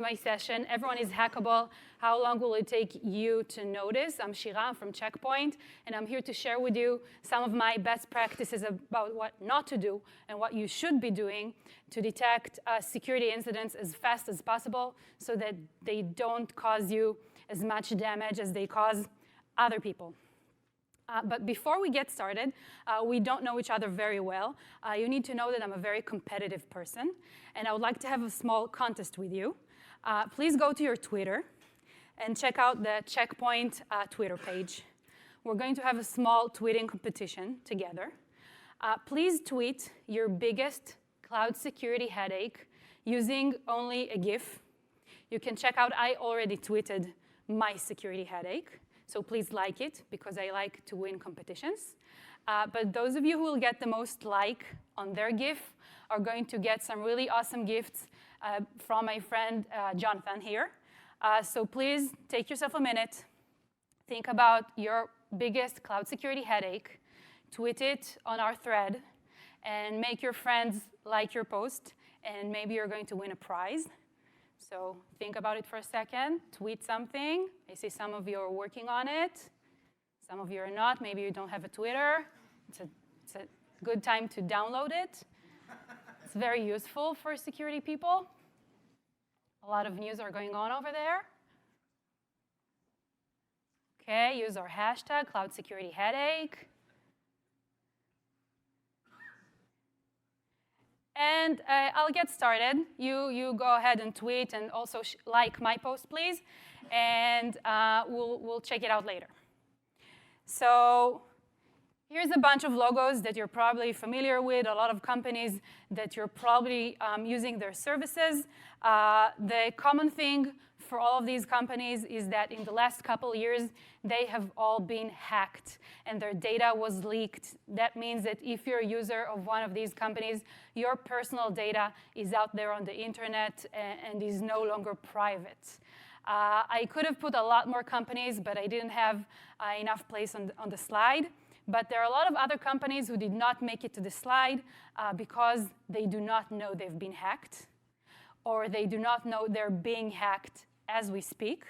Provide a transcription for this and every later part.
my session. Everyone is hackable. How long will it take you to notice? I'm Shira, I'm from Checkpoint, and I'm here to share with you some of my best practices about what not to do and what you should be doing to detect security incidents as fast as possible so that they don't cause you as much damage as they cause other people. But before we get started, we don't know each other very well. You need to know that I'm a very competitive person, and I would like to have a small contest with you. Please go to your Twitter and check out the Checkpoint Twitter page. We're going to have a small tweeting competition together. Please tweet your biggest cloud security headache using only a GIF. You can check out, I already tweeted my security headache. So please like it, because I like to win competitions. But those of you who will get the most like on their GIF are going to get some really awesome gifts from my friend Jonathan here. So please take yourself a minute, think about your biggest cloud security headache, tweet it on our thread, and make your friends like your post, and maybe you're going to win a prize. So think about it for a second, tweet something. I see some of you are working on it. Some of you are not. Maybe you don't have a Twitter. It's a good time to download it. It's very useful for security people. A lot of news are going on over there. OK, use our hashtag, cloud security headache. And I'll get started. You go ahead and tweet and also like my post, please. And we'll check it out later. So here's a bunch of logos that you're probably familiar with, a lot of companies that you're probably using their services. The common thing for all of these companies is that in the last couple of years, they have all been hacked, and their data was leaked. That means that if you're a user of one of these companies, your personal data is out there on the internet and is no longer private. I could have put a lot more companies, but I didn't have enough place on the slide. But there are a lot of other companies who did not make it to the slide because they do not know they've been hacked, or they do not know they're being hacked as we speak.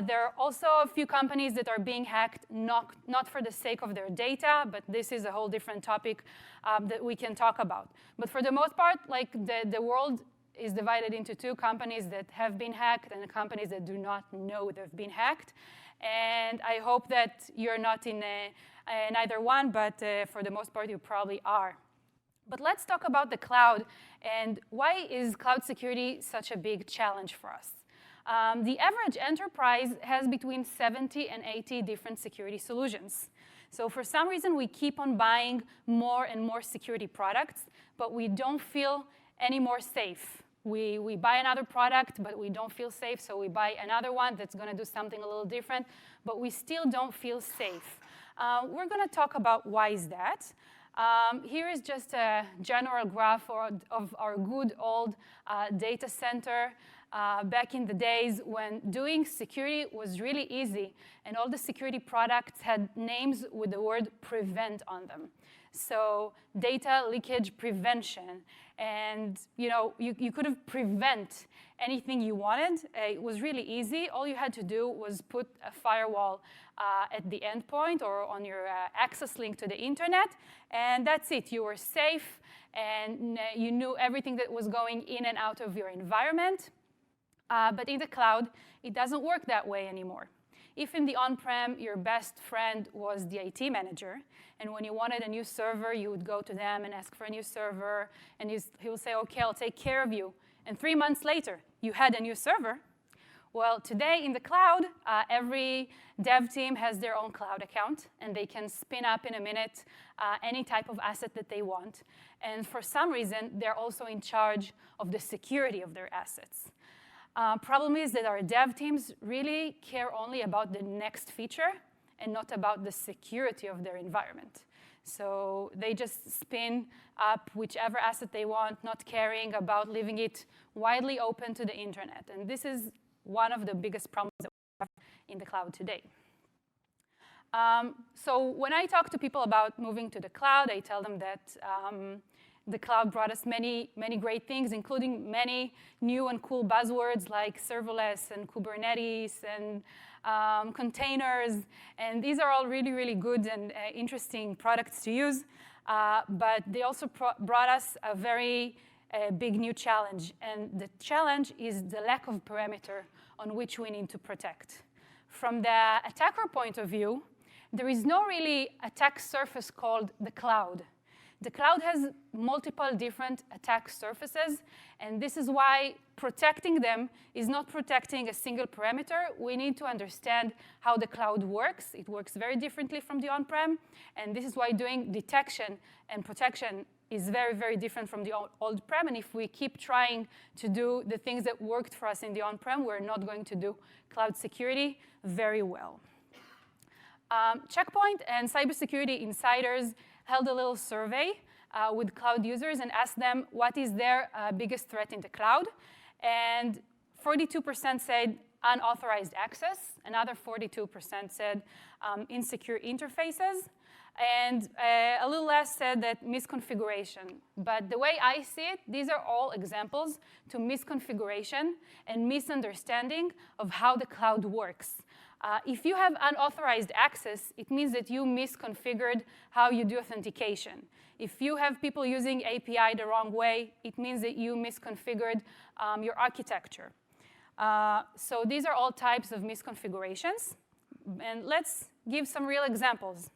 There are also a few companies that are being hacked not for the sake of their data, but this is a whole different topic that we can talk about. But for the most part, like the world is divided into two: companies that have been hacked and companies that do not know they've been hacked. And I hope that you're not in neither one, but for the most part, you probably are. But let's talk about the cloud and why is cloud security such a big challenge for us. The average enterprise has between 70 and 80 different security solutions. So for some reason, we keep on buying more and more security products, but we don't feel any more safe. We buy another product, but we don't feel safe, so we buy another one that's going to do something a little different, but we still don't feel safe. We're going to talk about why is that. Here is just a general graph of our good old data center back in the days when doing security was really easy, and all the security products had names with the word prevent on them. So data leakage prevention, and you could have prevent anything you wanted. It was really easy. All you had to do was put a firewall at the endpoint or on your access link to the internet, and that's it. You were safe, and you knew everything that was going in and out of your environment. But in the cloud, it doesn't work that way anymore. If in the on-prem, your best friend was the IT manager, and when you wanted a new server, you would go to them and ask for a new server, and he will say, OK, I'll take care of you. And 3 months later, you had a new server. Well, today in the cloud, every dev team has their own cloud account, and they can spin up in a minute any type of asset that they want. And for some reason, they're also in charge of the security of their assets. Problem is that our dev teams really care only about the next feature and not about the security of their environment. So they just spin up whichever asset they want, not caring about leaving it widely open to the internet. And this is one of the biggest problems that we have in the cloud today. So when I talk to people about moving to the cloud, I tell them that the cloud brought us many, many great things, including many new and cool buzzwords like serverless and Kubernetes and containers. And these are all really, really good and interesting products to use. But they also brought us a very big new challenge. And the challenge is the lack of parameter on which we need to protect. From the attacker point of view, there is no really attack surface called the cloud. The cloud has multiple different attack surfaces, and this is why protecting them is not protecting a single parameter. We need to understand how the cloud works. It works very differently from the on-prem, and this is why doing detection and protection is very, very different from the old-prem, and if we keep trying to do the things that worked for us in the on-prem, we're not going to do cloud security very well. Checkpoint and cybersecurity insiders held a little survey with cloud users and asked them what is their biggest threat in the cloud. And 42% said unauthorized access. Another 42% said insecure interfaces. And a little less said that misconfiguration. But the way I see it, these are all examples to misconfiguration and misunderstanding of how the cloud works. If you have unauthorized access, it means that you misconfigured how you do authentication. If you have people using API the wrong way, it means that you misconfigured your architecture. So these are all types of misconfigurations. And let's give some real examples.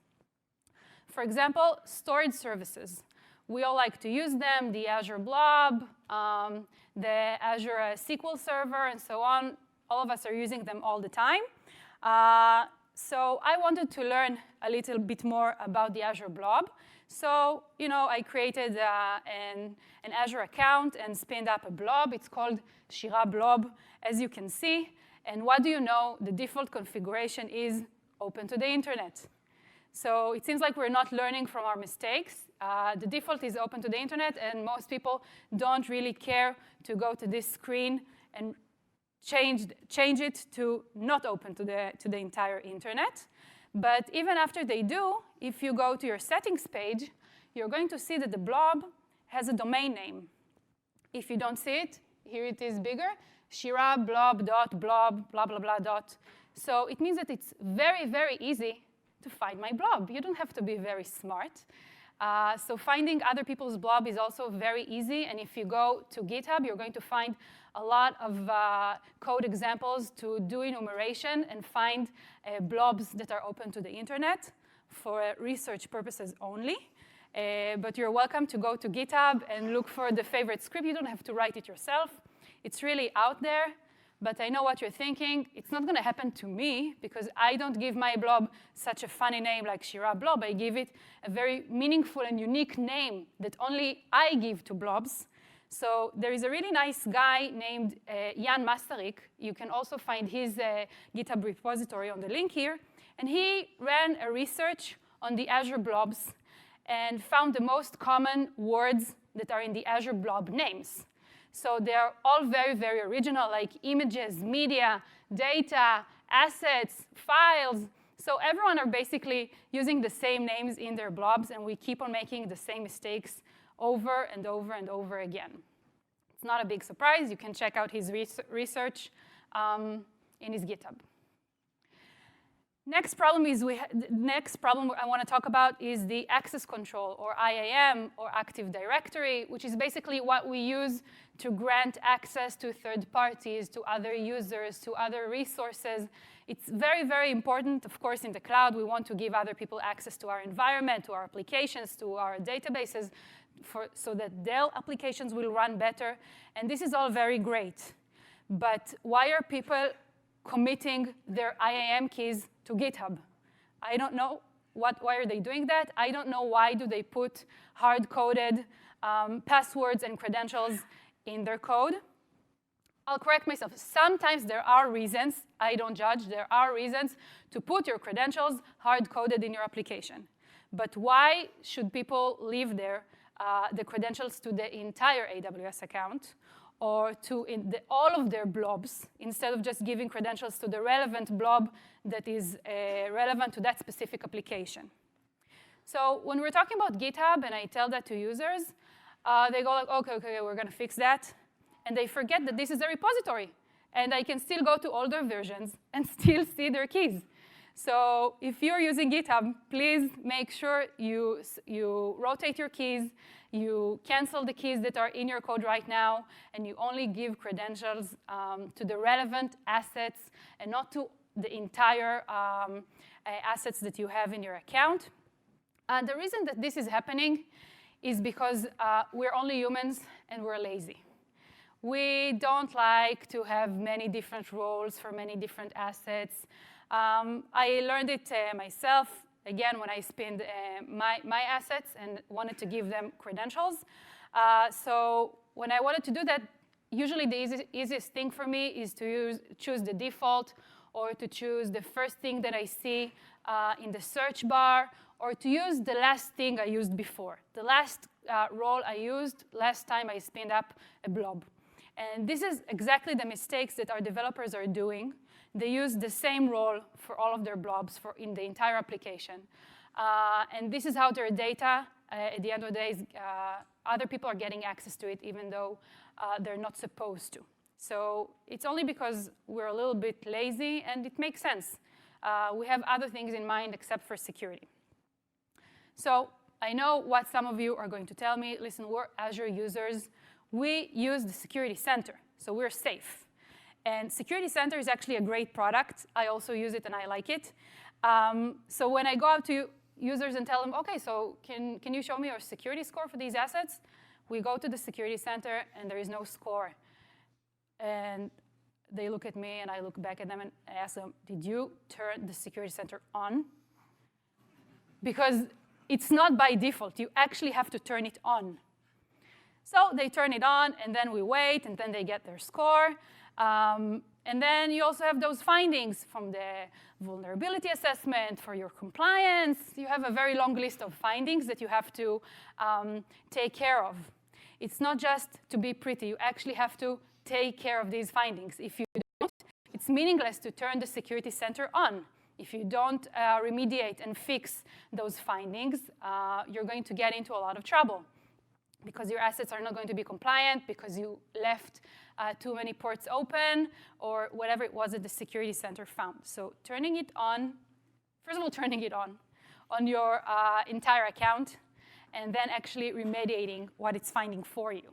For example, storage services. We all like to use them, the Azure Blob, the Azure SQL Server, and so on. All of us are using them all the time. So I wanted to learn a little bit more about the Azure Blob. So, I created an Azure account and spinned up a blob. It's called Shira Blob, as you can see. And what do you know? The default configuration is open to the internet. So it seems like we're not learning from our mistakes. The default is open to the internet, and most people don't really care to go to this screen and change it to not open to the entire internet. But even after they do, if you go to your settings page, you're going to see that the blob has a domain name. If you don't see it, here it is bigger, shirablob.blob, blah, blah, blah, dot. So it means that it's very, very easy to find my blob. You don't have to be very smart. So finding other people's blob is also very easy. And if you go to GitHub, you're going to find a lot of code examples to do enumeration and find blobs that are open to the internet for research purposes only. But you're welcome to go to GitHub and look for the favorite script. You don't have to write it yourself. It's really out there. But I know what you're thinking. It's not going to happen to me because I don't give my blob such a funny name like Shira Blob. I give it a very meaningful and unique name that only I give to blobs. So there is a really nice guy named Jan Masaryk. You can also find his GitHub repository on the link here. And he ran a research on the Azure blobs and found the most common words that are in the Azure blob names. So they're all very, very original, like images, media, data, assets, files. So everyone are basically using the same names in their blobs, and we keep on making the same mistakes over and over and over again. It's not a big surprise. You can check out his research in his GitHub. Next problem I want to talk about is the access control, or IAM, or Active Directory, which is basically what we use to grant access to third parties, to other users, to other resources. It's very, very important, of course, in the cloud. We want to give other people access to our environment, to our applications, to our databases, so that their applications will run better. And this is all very great. But why are people committing their IAM keys to GitHub? I don't know why are they doing that. I don't know why do they put hard-coded passwords and credentials in their code. I'll correct myself. Sometimes there are reasons. I don't judge. There are reasons to put your credentials hard-coded in your application. But why should people leave the credentials to the entire AWS account or to all of their blobs instead of just giving credentials to the relevant blob that is relevant to that specific application? So when we're talking about GitHub, and I tell that to users, they go like, okay, we're going to fix that. And they forget that this is a repository. And I can still go to older versions and still see their keys. So if you're using GitHub, please make sure you rotate your keys, you cancel the keys that are in your code right now, and you only give credentials to the relevant assets and not to the entire assets that you have in your account. The reason that this is happening is because we're only humans and we're lazy. We don't like to have many different roles for many different assets. I learned it myself, again, when I spinned my assets and wanted to give them credentials. So when I wanted to do that, usually the easiest thing for me is to choose the default, or to choose the first thing that I see in the search bar, or to use the last thing I used before. The last role I used last time I spinned up a blob. And this is exactly the mistakes that our developers are doing. They use the same role for all of their blobs in the entire application. And this is how their data, at the end of the day, other people are getting access to it, even though they're not supposed to. So it's only because we're a little bit lazy, and it makes sense. We have other things in mind except for security. So I know what some of you are going to tell me. Listen, we're Azure users. We use the Security Center, so we're safe. And Security Center is actually a great product. I also use it, and I like it. So when I go out to users and tell them, OK, so can you show me your security score for these assets? We go to the Security Center, and there is no score. And they look at me, and I look back at them, and I ask them, did you turn the Security Center on? Because it's not by default. You actually have to turn it on. So they turn it on, and then we wait, and then they get their score. And then you also have those findings from the vulnerability assessment for your compliance. You have a very long list of findings that you have to take care of. It's not just to be pretty. You actually have to take care of these findings. If you don't, it's meaningless to turn the Security Center on. If you don't remediate and fix those findings, you're going to get into a lot of trouble, because your assets are not going to be compliant, because you left too many ports open, or whatever it was that the Security Center found. So turning it on, first of all, turning it on your entire account, and then actually remediating what it's finding for you.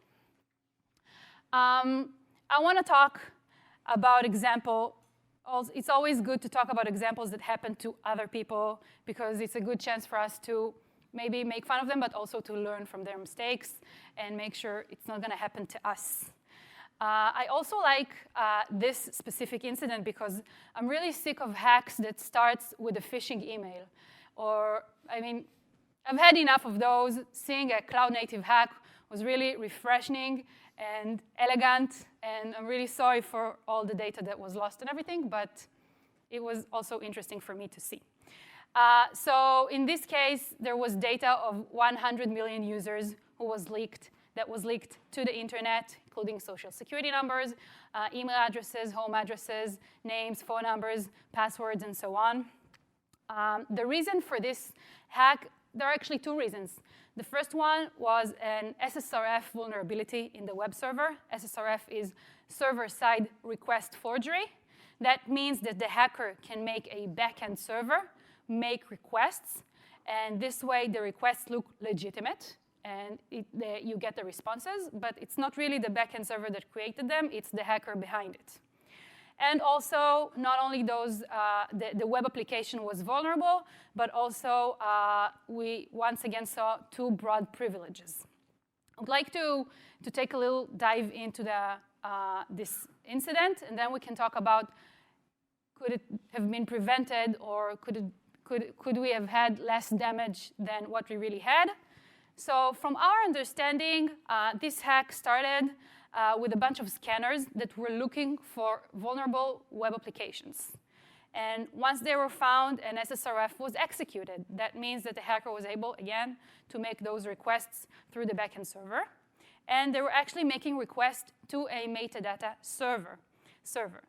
I want to talk about example. It's always good to talk about examples that happen to other people, because it's a good chance for us to maybe make fun of them, but also to learn from their mistakes and make sure it's not going to happen to us. I also like this specific incident because I'm really sick of hacks that starts with a phishing email. Or, I mean, I've had enough of those. Seeing a cloud-native hack was really refreshing and elegant, and I'm really sorry for all the data that was lost and everything, but it was also interesting for me to see. So in this case, there was data of 100 million users that was leaked to the internet, including social security numbers, email addresses, home addresses, names, phone numbers, passwords, and so on. The reason for this hack, there are actually two reasons. The first one was an SSRF vulnerability in the web server. SSRF is server-side request forgery. That means that the hacker can make a backend server, make requests, and this way the requests look legitimate, and you get the responses, but it's not really the backend server that created them, it's the hacker behind it. And also, not only the web application was vulnerable, but also we once again saw two broad privileges. I'd like to take a little dive into this incident, and then we can talk about could it have been prevented, or could we have had less damage than what we really had. So from our understanding, this hack started with a bunch of scanners that were looking for vulnerable web applications. And once they were found, an SSRF was executed. That means that the hacker was able, again, to make those requests through the backend server. And they were actually making requests to a metadata server.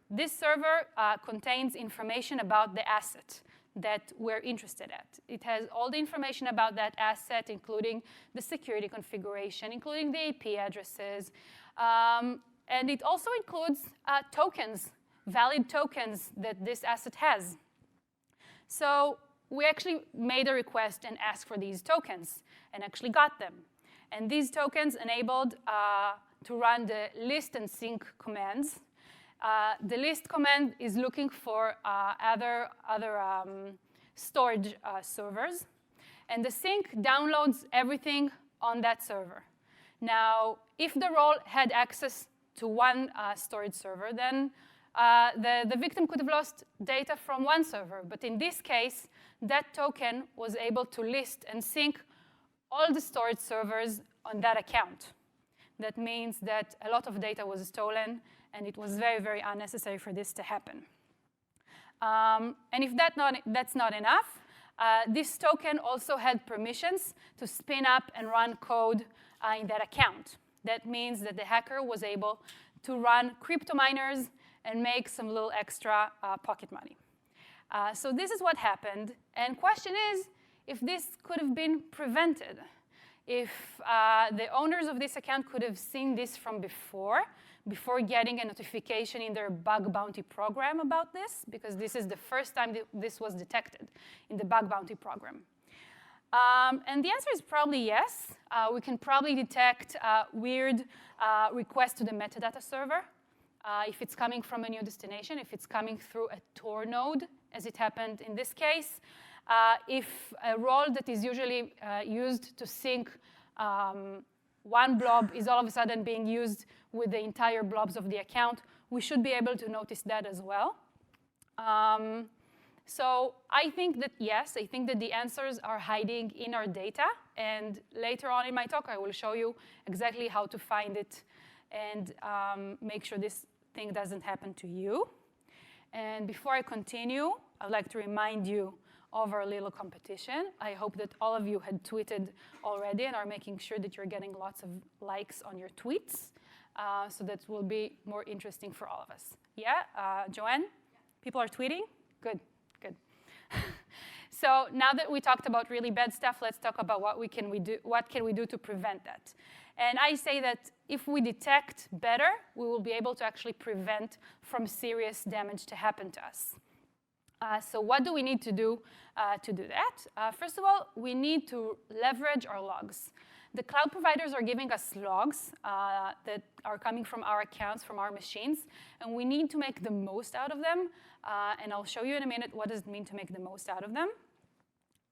This server contains information about the asset. that we're interested at. It has all the information about that asset, including the security configuration, including the IP addresses. And it also includes tokens, valid tokens that this asset has. So we actually made a request and asked for these tokens and actually got them. And these tokens enabled to run the list and sync commands. The list command is looking for other storage servers. And the sync downloads everything on that server. Now, if the role had access to one storage server, then the victim could have lost data from one server. But in this case, that token was able to list and sync all the storage servers on that account. That means that a lot of data was stolen, and it was very, very unnecessary for this to happen. And if that's not enough, this token also had permissions to spin up and run code in that account. That means that the hacker was able to run crypto miners and make some little extra pocket money. So this is what happened. And question is, if this could have been prevented, if the owners of this account could have seen this from before getting a notification in their bug bounty program about this, because this is the first time that this was detected in the bug bounty program. And the answer is probably yes. We can probably detect weird requests to the metadata server if it's coming from a new destination, if it's coming through a Tor node, as it happened in this case. If a role that is usually used to sync one blob is all of a sudden being used with the entire blobs of the account, we should be able to notice that as well. So I think that, yes, I think that the answers are hiding in our data. And later on in my talk, I will show you exactly how to find it and make sure this thing doesn't happen to you. And before I continue, I'd like to remind you of our little competition. I hope that all of you had tweeted already and are making sure that you're getting lots of likes on your tweets. So that will be more interesting for all of us. Yeah, Joanne? People are tweeting? Good, good. So now that we talked about really bad stuff, let's talk about what can we do to prevent that. And I say that if we detect better, we will be able to actually prevent from serious damage to happen to us. So what do we need to do that? First of all, we need to leverage our logs. The cloud providers are giving us logs that are coming from our accounts, from our machines, and we need to make the most out of them. And I'll show you in a minute what does it mean to make the most out of them.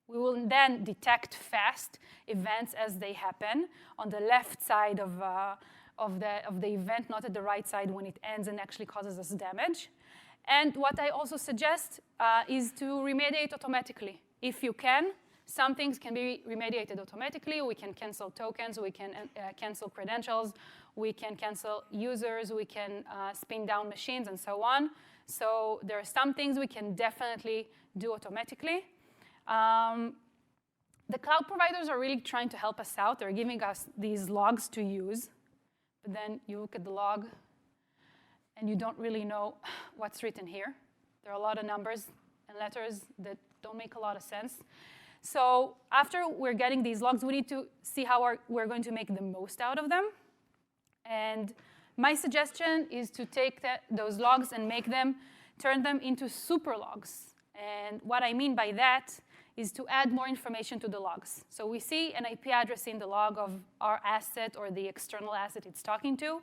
We will then detect fast events as they happen on the left side of the event, not at the right side when it ends and actually causes us damage. And what I also suggest is to remediate automatically. If you can, some things can be remediated automatically. We can cancel tokens. We can cancel credentials. We can cancel users. We can spin down machines and so on. So there are some things we can definitely do automatically. The cloud providers are really trying to help us out. They're giving us these logs to use. But then you look at the log, and you don't really know what's written here. There are a lot of numbers and letters that don't make a lot of sense. So after we're getting these logs, we need to see how we're going to make the most out of them. And my suggestion is to take those logs and turn them into super logs. And what I mean by that is to add more information to the logs. So we see an IP address in the log of our asset or the external asset it's talking to.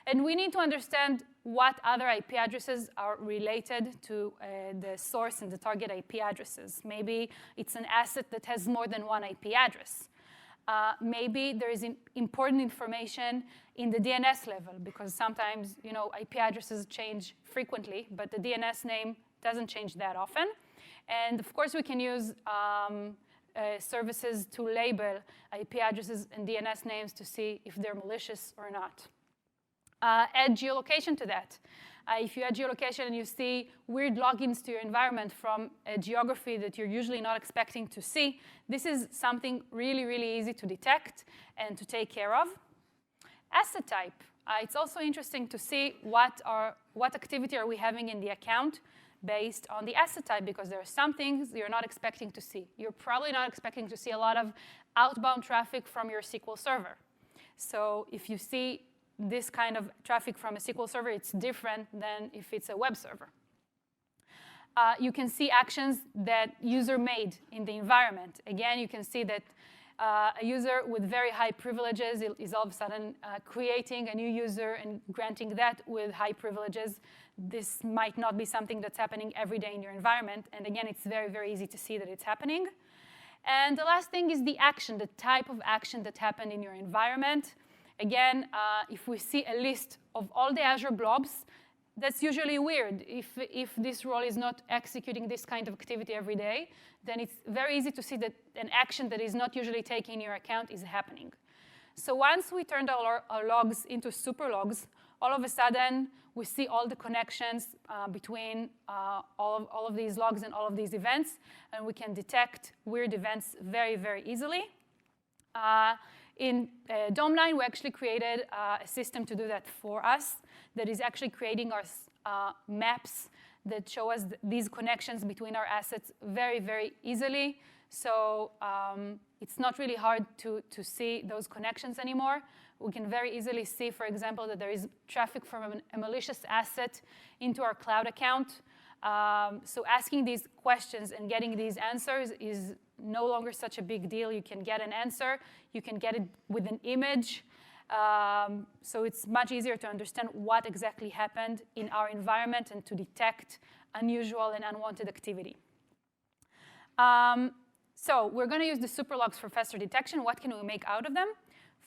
And we need to understand what other IP addresses are related to the source and the target IP addresses. Maybe it's an asset that has more than one IP address. Maybe there is important information in the DNS level, because sometimes IP addresses change frequently, but the DNS name doesn't change that often. And of course, we can use services to label IP addresses and DNS names to see if they're malicious or not. Add geolocation to that. If you add geolocation and you see weird logins to your environment from a geography that you're usually not expecting to see, this is something really, really easy to detect and to take care of. Asset type. It's also interesting to see what activity are we having in the account based on the asset type, because there are some things you're not expecting to see. You're probably not expecting to see a lot of outbound traffic from your SQL server. So if you see this kind of traffic from a SQL server, it's different than if it's a web server. You can see actions that user made in the environment. Again, you can see that a user with very high privileges is all of a sudden creating a new user and granting that with high privileges. This might not be something that's happening every day in your environment. And again, it's very, very easy to see that it's happening. And the last thing is the action, the type of action that happened in your environment. Again, if we see a list of all the Azure blobs, that's usually weird. If this role is not executing this kind of activity every day, then it's very easy to see that an action that is not usually taken in your account is happening. So once we turned our logs into super logs, all of a sudden, we see all the connections between all of these logs and all of these events, and we can detect weird events very, very easily. In Dome9, we actually created a system to do that for us that is actually creating our maps that show us these connections between our assets very, very easily. So it's not really hard to see those connections anymore. We can very easily see, for example, that there is traffic from a malicious asset into our cloud account. So asking these questions and getting these answers is no longer such a big deal. You can get an answer. You can get it with an image. So it's much easier to understand what exactly happened in our environment and to detect unusual and unwanted activity. So we're going to use the super logs for faster detection. What can we make out of them?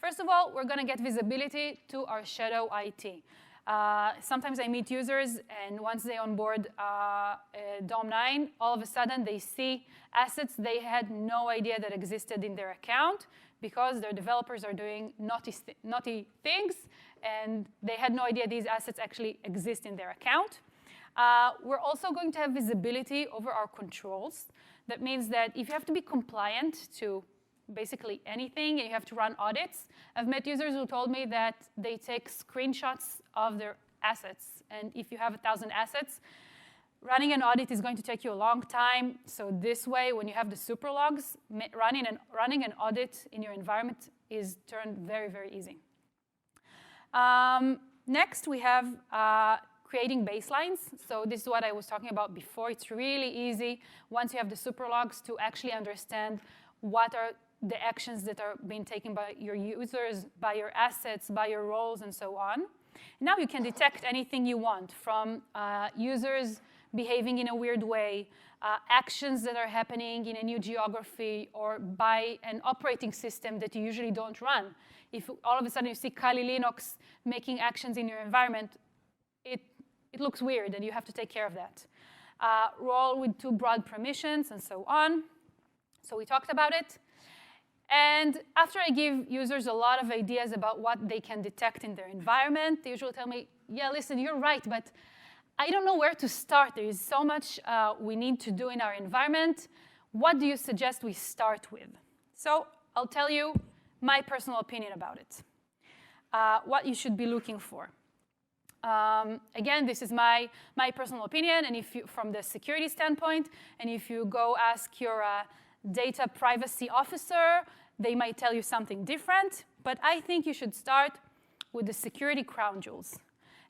First of all, we're going to get visibility to our shadow IT. Sometimes I meet users, and once they onboard Dome9, all of a sudden they see assets they had no idea that existed in their account because their developers are doing naughty things, and they had no idea these assets actually exist in their account. We're also going to have visibility over our controls. That means that if you have to be compliant to basically anything and you have to run audits, I've met users who told me that they take screenshots of their assets. And if you have 1,000 assets, running an audit is going to take you a long time. So this way, when you have the super logs, running an audit in your environment is turned very, very easy. Next, we have creating baselines. So this is what I was talking about before. It's really easy, once you have the super logs, to actually understand what are the actions that are being taken by your users, by your assets, by your roles, and so on. Now you can detect anything you want, from users behaving in a weird way, actions that are happening in a new geography, or by an operating system that you usually don't run. If all of a sudden you see Kali Linux making actions in your environment, it looks weird, and you have to take care of that. Role with too broad permissions, and so on. So we talked about it. And after I give users a lot of ideas about what they can detect in their environment, they usually tell me, yeah, listen, you're right, but I don't know where to start. There is so much we need to do in our environment. What do you suggest we start with? So I'll tell you my personal opinion about it, what you should be looking for. Again, this is my personal opinion, and if you, from the security standpoint, and if you go ask your data privacy officer, they might tell you something different. But I think you should start with the security crown jewels.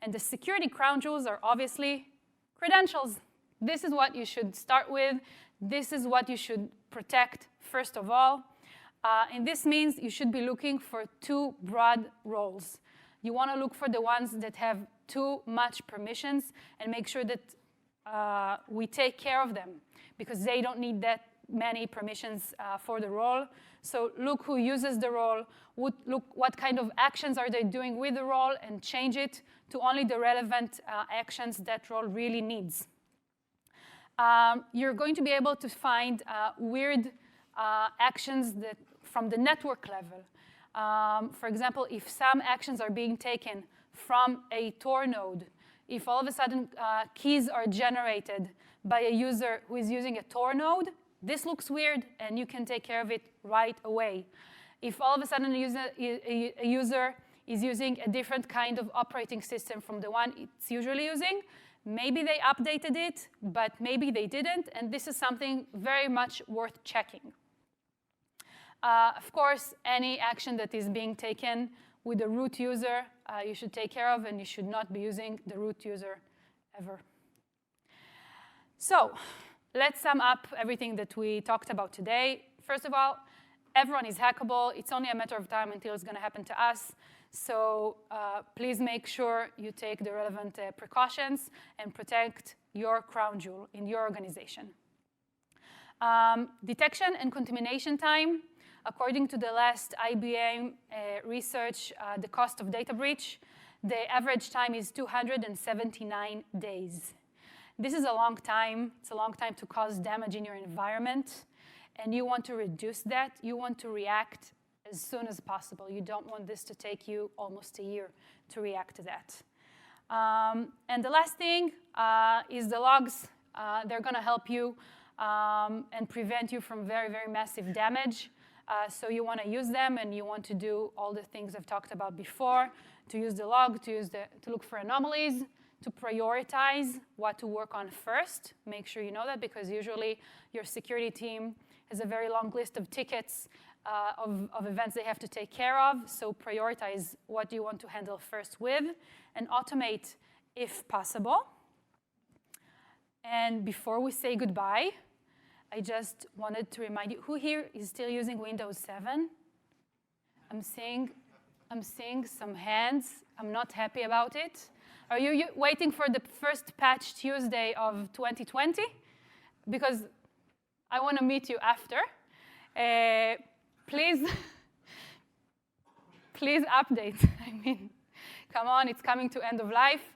And the security crown jewels are obviously credentials. This is what you should start with. This is what you should protect first of all. And this means you should be looking for two broad roles. You want to look for the ones that have too much permissions and make sure that we take care of them, because they don't need that many permissions for the role. So look who uses the role, look what kind of actions are they doing with the role, and change it to only the relevant actions that role really needs. You're going to be able to find weird actions that from the network level. For example, if some actions are being taken from a Tor node, if all of a sudden keys are generated by a user who is using a Tor node, this looks weird, and you can take care of it right away. If all of a sudden a user is using a different kind of operating system from the one it's usually using. Maybe they updated it, but maybe they didn't, and this is something very much worth checking. Of course, any action that is being taken with the root user, you should take care of, and you should not be using the root user ever. So let's sum up everything that we talked about today. First of all, everyone is hackable. It's only a matter of time until it's going to happen to us. So please make sure you take the relevant precautions and protect your crown jewel in your organization. Detection and contamination time. According to the last IBM research, the cost of data breach, the average time is 279 days. This is a long time. It's a long time to cause damage in your environment. And you want to reduce that. You want to react as soon as possible. You don't want this to take you almost a year to react to that. And the last thing is the logs. They're going to help you and prevent you from very, very massive damage. So you want to use them, and you want to do all the things I've talked about before, to use the log, to look for anomalies, to prioritize what to work on first. Make sure you know that, because usually your security team has a very long list of tickets of events they have to take care of. So prioritize what you want to handle first with, and automate if possible. And before we say goodbye, I just wanted to remind you, who here is still using Windows 7? I'm seeing some hands. I'm not happy about it. Are you waiting for the first patch Tuesday of 2020? Because I want to meet you after. Please update. I mean, come on, it's coming to end of life,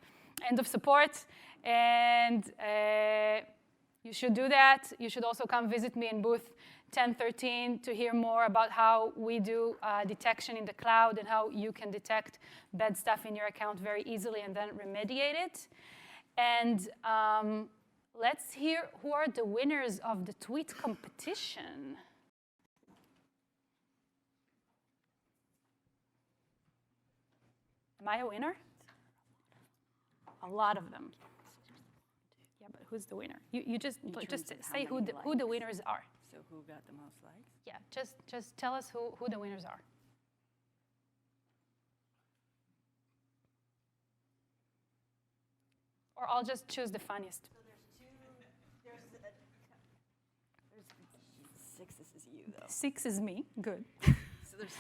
end of support, and you should do that. You should also come visit me in booth 1013 to hear more about how we do detection in the cloud and how you can detect bad stuff in your account very easily and then remediate it. And let's hear who are the winners of the tweet competition. Am I a winner? A lot of them. Yeah, but who's the winner? You just say who the winners are. So who got the most likes? Yeah, just tell us who the winners are. Or I'll just choose the funniest. So there's six. This is you, though. 6 is me. Good. So there's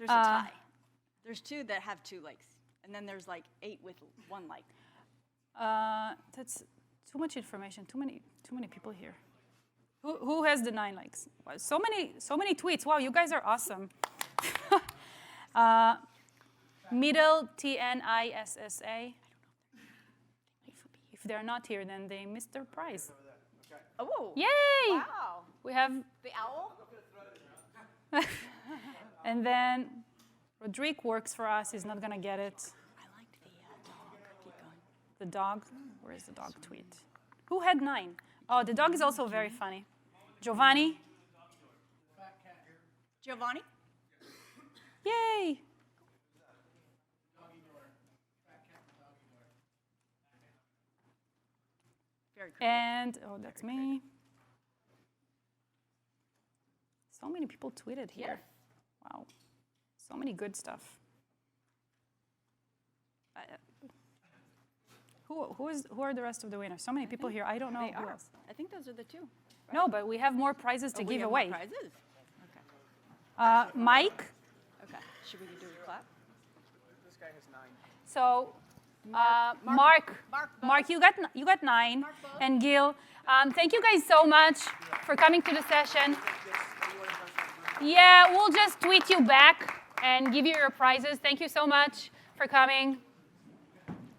a tie. There's 2 that have 2 likes, and then there's like 8 with 1 like. That's too much information. Too many people here. Who has the 9 likes? Wow, so many tweets. Wow, you guys are awesome. Middle TNISSA. If they're not here, then they missed their prize. Oh! Yay! Wow! We have the owl. And then Rodrigue works for us. He's not gonna get it. I liked the dog. Keep going. The dog. Where is the dog tweet? Who had 9? Oh, the dog is also very funny. Giovanni. Giovanni? Yay! Very cool. And, oh, that's me. So many people tweeted here. Yeah. Wow. So many good stuff. Who are the rest of the winners? So many people here. I don't know who else. I think those are the 2. Right? No, but we have more prizes to give away. More prizes? Okay. Mike. Okay. Should we do a clap? This guy has 9. So, Mark, you got 9, and Gil. Thank you guys so much for coming to the session. Yeah, we'll just tweet you back and give you your prizes. Thank you so much for coming.